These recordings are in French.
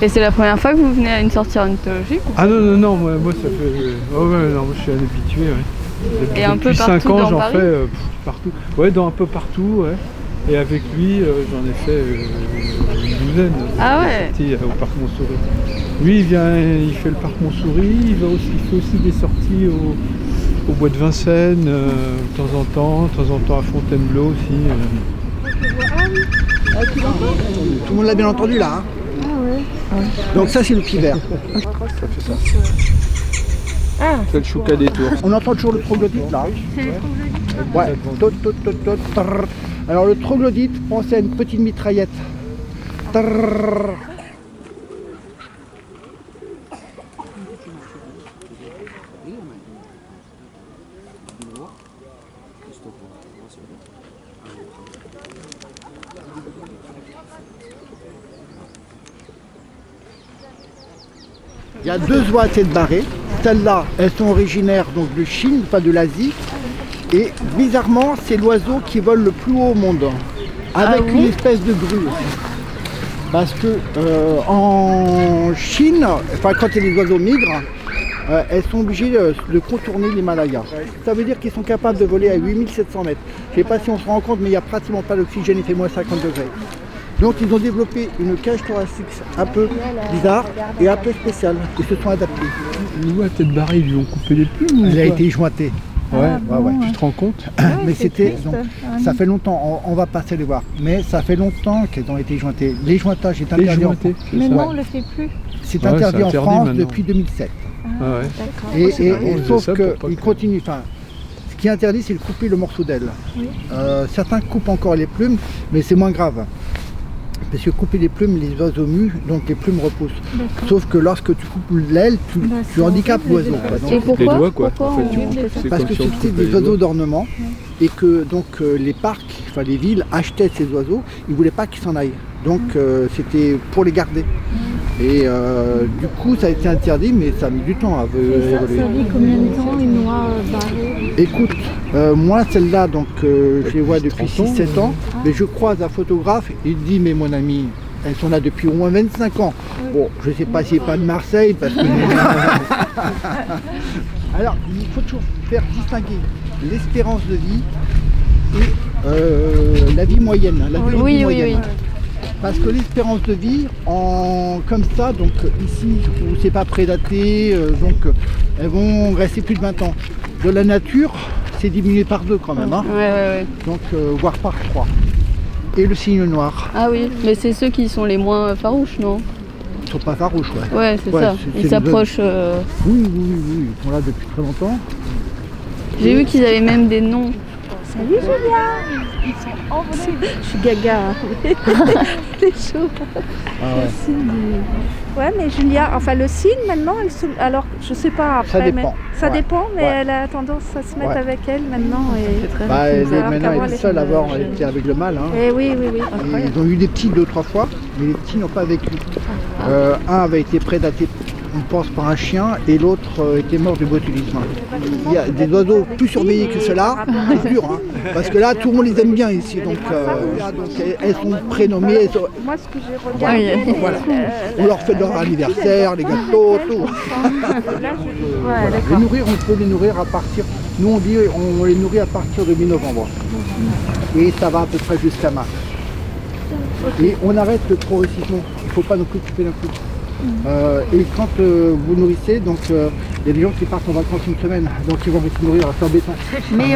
Et c'est la première fois que vous venez à une sortie ornithologique ou... Ah non, moi ça fait... Oh ouais, non, moi je suis un habitué, ouais. Et un peu Depuis partout 5 ans, dans j'en Paris fais partout. Ouais, un peu partout, ouais. Et avec lui, j'en ai fait une douzaine. Ah ouais. Sorties au parc Montsouris. Lui, il fait le parc Montsouris, il fait aussi des sorties au bois de Vincennes, de temps en temps à Fontainebleau aussi. Tout le monde l'a bien entendu là. Hein. Ah ouais. Donc ça c'est le pied vert. Ça fait ça. C'est le chouca des tours. On entend toujours le troglodyte là. C'est les troglodytes. Ouais. Tot, tot, tot, tot, trrr. Alors le troglodyte, pensez à une petite mitraillette. Trrr. Il y a deux oies à tête barrée. Celles-là, elles sont originaires donc de Chine, pas de l'Asie. Et bizarrement, c'est l'oiseau qui vole le plus haut au monde. Avec une espèce de grue. Parce que en Chine, enfin quand les oiseaux migrent, elles sont obligées de contourner l'Himalaya. Ça veut dire qu'ils sont capables de voler à 8700 mètres. Je ne sais pas si on se rend compte, mais il n'y a pratiquement pas d'oxygène, il fait moins 50 degrés. Donc ils ont développé une cage thoracique un peu bizarre et un peu spéciale. Ils se sont adaptés. Nous, à tête barrée, ils lui ont coupé les plumes. Elle a été jointée. Ouais, ouais. Tu te rends compte? Mais c'était donc ça fait longtemps, on va passer les voir. Mais ça fait longtemps qu'elles ont été jointées. Les jointages est interdit en France. Mais non, on le fait plus. C'est Ouais, interdit c'est en interdit France maintenant. depuis 2007. Ah ouais. D'accord. Et sauf ça pour pas qu'ils que- continuent. Enfin, ce qui est interdit, c'est de couper le morceau d'aile. Oui. Certains coupent encore les plumes, mais c'est moins grave. Parce que couper les plumes, les oiseaux muent, donc les plumes repoussent. Sauf que lorsque tu coupes l'aile, tu handicapes l'oiseau. quoi. Donc, Et pourquoi, Les doigts, quoi. pourquoi En fait, on tu- veut les faire c'est parce comme que si on c'était coupait des les oiseaux doigts. d'ornement et que donc les parcs, enfin les villes achetaient ces oiseaux, ils ne voulaient pas qu'ils s'en aillent. Donc c'était pour les garder. Et du coup ça a été interdit, mais ça a mis du temps à évoluer. Ça vit combien de temps une oie barrée? Écoute, moi celle-là, donc je les vois depuis 30 ans, 6-7 ans, mais je croise un photographe, il dit mais mon ami, elles sont là depuis au moins 25 ans. Bon, je sais pas si c'est pas de Marseille, parce que... Alors, il faut toujours faire distinguer l'espérance de vie et la vie moyenne, la durée de vie moyenne. Parce que l'espérance de vie, comme ça, donc ici où c'est pas prédaté, donc elles vont rester plus de 20 ans. De la nature, c'est diminué par 2 quand même, hein. Ouais. Donc voire par 3. Et le cygne noir, Ah oui, mais c'est ceux qui sont les moins farouches, non? ils sont pas farouches, ouais. Ouais, c'est Ouais, ça. c'est Ils les s'approchent. Oui, ils sont là depuis très longtemps. J'ai vu qu'ils avaient même des noms. Salut Julia. Ils sont envolés. Je suis gaga. C'est chaud. Ah ouais. Le cygne ouais, mais Julia, enfin le cygne maintenant, alors je sais pas après. Ça dépend. Mais, ça Ouais. dépend, mais Ouais. elle a tendance à se mettre Ouais. avec elle maintenant. Et... Bah, Alors maintenant, qu'avant, elle est elle seule à avoir était- été avec le mâle. Hein. Eh oui. Et ils ont eu des petits 2-3 fois, mais les petits n'ont pas vécu. Un avait été prédaté, on pense, par un chien, et l'autre était mort du botulisme. Il y a des oiseaux plus surveillés que ceux-là, c'est dur, hein, parce que là, tout le monde les aime bien ici. Donc elles sont prénommées, Moi, ce que j'ai regardé, voilà. On leur fait leur anniversaire, les gâteaux, tout. là, ouais, Les nourrir, on peut les nourrir à partir, nous on dit on les nourrit à partir de mi-novembre. Et ça va à peu près jusqu'à mars. Et on arrête progressivement, il ne faut pas non plus couper d'un coup. Et quand vous nourrissez, donc il y a des gens qui partent en vacances une semaine, donc ils vont se nourrir, c'est embêtant. Mais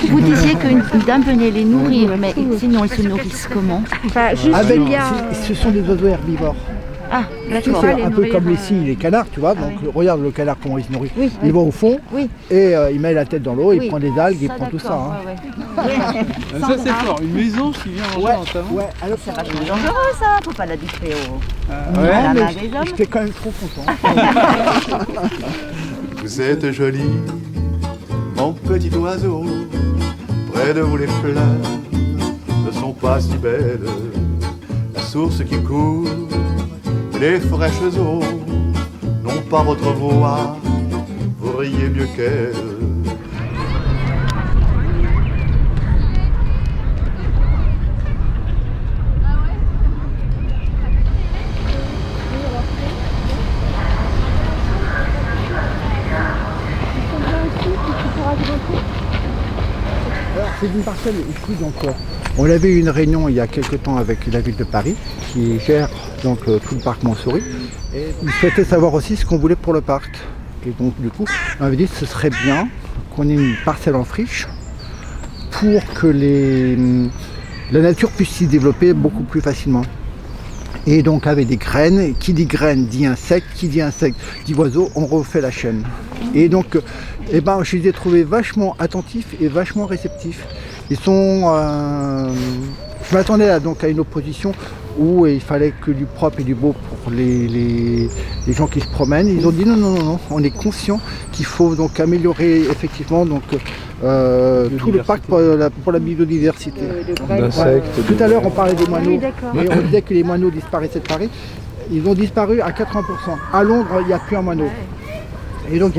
vous disiez qu'une dame venait les nourrir, mais sinon ils se nourrissent comment? Enfin, juste Avec, Julia. ce sont des oiseaux herbivores. Ah, Tu sais, d'accord. c'est un peu comme les cygnes, les canards, tu vois. Donc regarde le canard comment il se nourrit. Oui. Il va au fond Oui. et il met la tête dans l'eau, il Oui. prend des algues, il Ça, prend tout ça. d'accord, Hein. ouais. Ça c'est fort, une maison qui vient manger en talent. ouais, alors C'est vachement dangereux ça, faut pas l'habituer au... ouais, à la mais main des hommes. j'étais quand même trop content. Vous êtes joli, mon petit oiseau. Près de vous les fleurs ne sont pas si belles. La source qui coule, les fraîches eaux n'ont pas votre voix. Vous riez mieux qu'elles. une parcelle ici, donc on avait eu une réunion il y a quelques temps avec la ville de Paris qui gère donc tout le parc Montsouris. Et ils souhaitaient savoir aussi ce qu'on voulait pour le parc. Et donc du coup, on avait dit que ce serait bien qu'on ait une parcelle en friche pour que la nature puisse s'y développer beaucoup plus facilement. Et donc avec des graines, et qui dit graines dit insectes, qui dit insectes dit oiseaux, on refait la chaîne. Et donc je les ai trouvés vachement attentifs et vachement réceptifs. Ils sont... je m'attendais à une opposition où il fallait que du propre et du beau pour les gens qui se promènent. Ils ont dit non, on est conscient qu'il faut donc améliorer effectivement tout le parc pour la biodiversité. Tout à l'heure on parlait des moineaux, et on disait que les moineaux disparaissaient de Paris. Ils ont disparu à 80%. À Londres, il n'y a plus un moineau. Et donc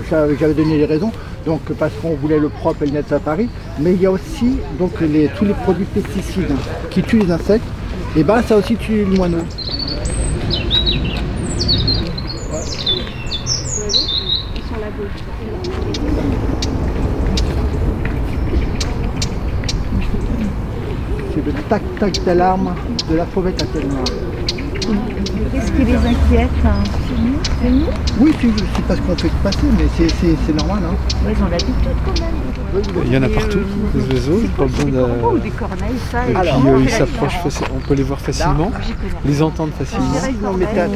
j'avais donné les raisons, donc parce qu'on voulait le propre et le net à Paris, mais il y a aussi donc tous les produits pesticides qui tuent les insectes, et ça aussi tue le moineau. C'est le tac-tac d'alarme de la fauvette à Telmar. Qu'est-ce qui les inquiète? C'est nous? Oui, c'est parce qu'on fait passer, mais c'est normal. Hein. Ouais, ils ont l'habitude quand même. Il y en a partout, des oiseaux, pas besoin de... Ou des corneilles, ça. Et puis ils s'approchent facilement, on peut les voir facilement, les entendre facilement.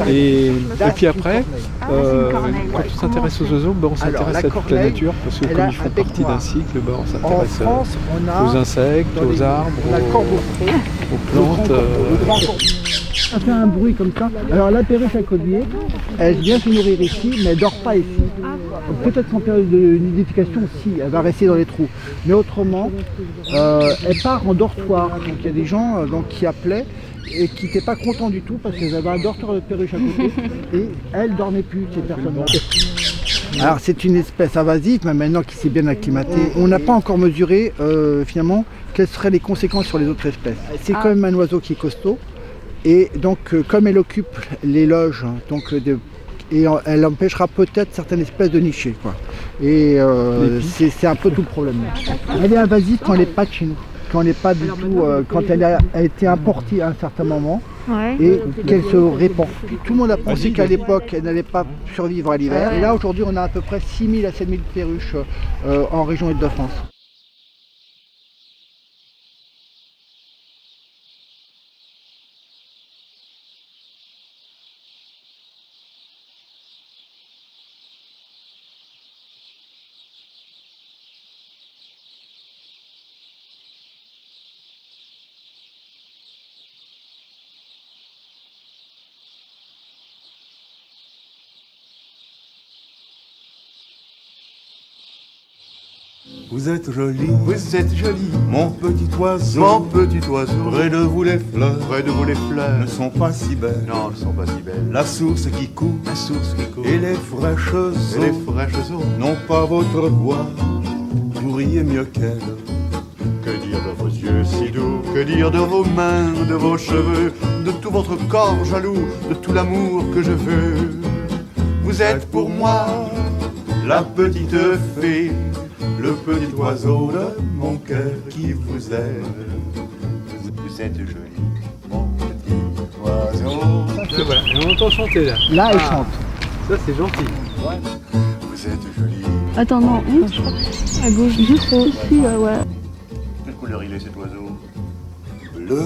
Et puis après, quand on s'intéresse aux oiseaux, on s'intéresse à toute la nature, parce que comme ils font partie d'un cycle, on s'intéresse aux insectes, aux arbres, aux plantes. Ça fait un bruit comme ça. Alors la perruche à collier, elle vient se nourrir ici, mais elle ne dort pas ici. Peut-être qu'en période de nidification, si, elle va rester dans les trous. Mais autrement, elle part en dortoir. Donc il y a des gens qui appelaient et qui n'étaient pas contents du tout parce qu'ils avaient un dortoir de perruche à côté et elle ne dormait plus, ces personnes-là. Alors c'est une espèce invasive, mais maintenant qui s'est bien acclimatée, on n'a pas encore mesuré finalement quelles seraient les conséquences sur les autres espèces. C'est quand même un oiseau qui est costaud. Et donc, comme elle occupe les loges, elle empêchera peut-être certaines espèces de nicher, quoi. Et c'est un peu tout le problème. Elle est invasive quand elle n'est pas de chez nous, quand elle n'est pas du tout, quand elle a été importée à un certain moment et qu'elle se répand. Tout le monde a pensé qu'à l'époque, elle n'allait pas survivre à l'hiver. Et là, aujourd'hui, on a à peu près 6 000 à 7 000 perruches en région Île-de-France. Vous êtes joli, mon petit oiseau, près de vous les fleurs, ne sont pas si belles, la source qui coule, et les fraîches eaux, n'ont pas votre voix, vous riez mieux qu'elles. Que dire de vos yeux si doux, que dire de vos mains, de vos cheveux, de tout votre corps jaloux, de tout l'amour que je veux. Vous êtes pour moi la petite fée, le petit oiseau de mon cœur qui vous aime. Vous êtes joli, mon petit oiseau. Voilà, et on entend chanter là. Là, elle chante. Ça c'est gentil. Vous êtes joli. Attends, non, à gauche, juste ici, ouais. Quelle couleur il est cet oiseau? Bleu